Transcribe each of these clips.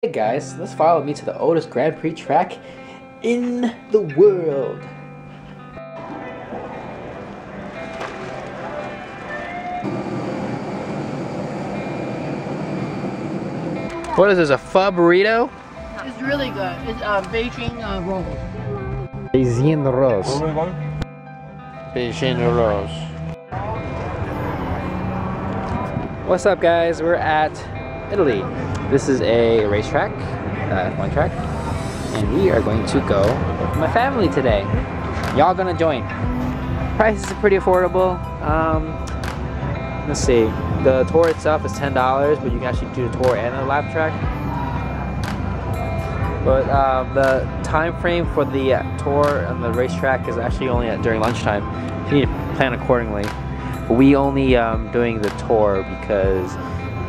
Hey guys, let's follow me to the oldest Grand Prix track in the world. What is this, a pho burrito? It's really good. It's Beijing rolls. Beijing rolls. Beijing rolls. What's up guys, we're at Italy. This is a racetrack, F1 track, and we are going to go with my family today. Y'all gonna join. Prices are pretty affordable. Let's see, the tour itself is $10, but you can actually do the tour and a lap track. But the time frame for the tour and the racetrack is actually only during lunchtime. You need to plan accordingly. But we only doing the tour because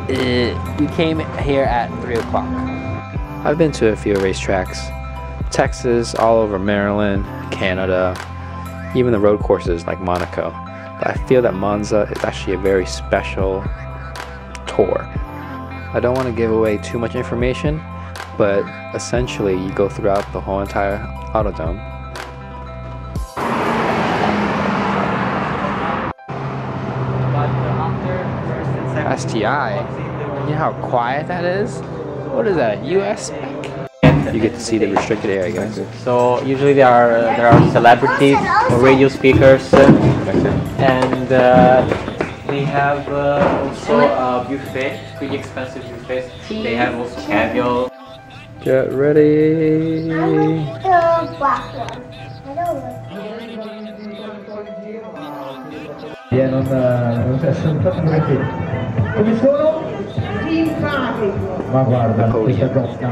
we came here at 3 o'clock. I've been to a few racetracks, Texas, all over Maryland, Canada, even the road courses like Monaco. But I feel that Monza is actually a very special tour. I don't want to give away too much information, but essentially you go throughout the whole entire Autodome. STI. You know how quiet that is? What is that, US spec? You get to see the restricted area, guys. So usually there are celebrities or radio speakers, and they have also a buffet, pretty expensive buffet. They have also caviar. Get ready. Non c'è assolutamente come sono? Ma guarda, questa costa.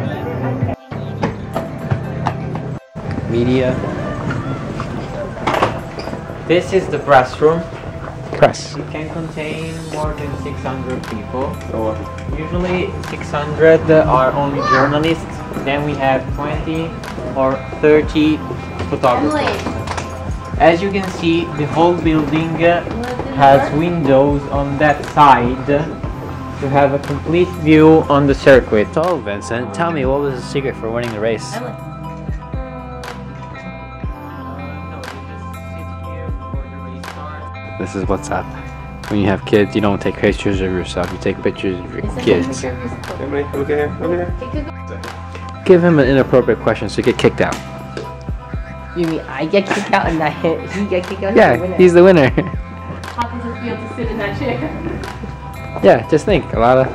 Media. This is the press room. Press. It can contain more than 600 people. So usually 600 are only journalists. Then we have 20 or 30 photographers. As you can see, the whole building has windows on that side to have a complete view on the circuit. So Vincent, tell me, what was the secret for winning the race? No, you just sit here before the race starts. This is what's up. When you have kids, you don't take pictures of yourself, you take pictures of your kids. Look at here. Give him an inappropriate question so you get kicked out. You mean I get kicked out and he get kicked out? Yeah, he's the winner. How does it feel to sit in that chair? Yeah, just think, a lot of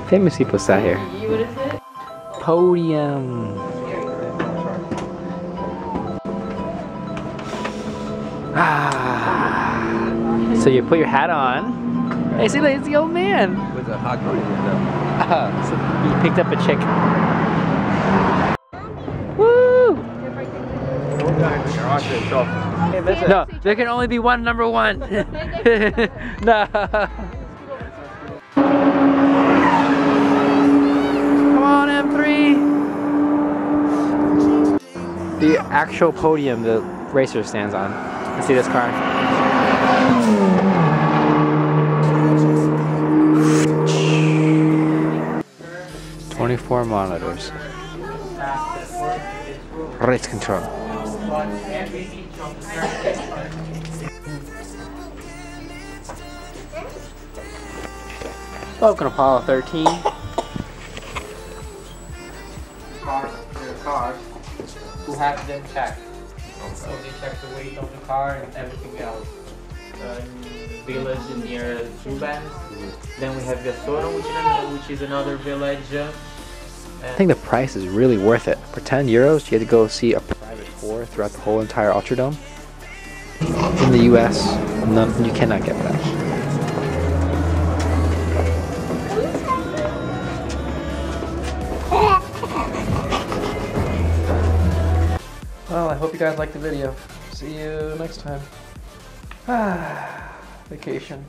famous people sat here. You would have sit? Podium. Ah. So you put your hat on. Hey, see, it's the old man. With a hot dog. So you picked up a chick. Woo! No, there can only be one number one. No. Come on, M3. The actual podium the racer stands on. Let's see this car. 24 monitors. Race control. Welcome to Apollo 13. Cars who have them checked. So they check the weight of the car and everything else. Village near Tuban. Then we have Viasoro, which is another village. I think the price is really worth it. For 10 euros, you get to go see a private tour throughout the whole entire Ultradome. In the US, you cannot get that. Well, I hope you guys liked the video. See you next time. Vacation.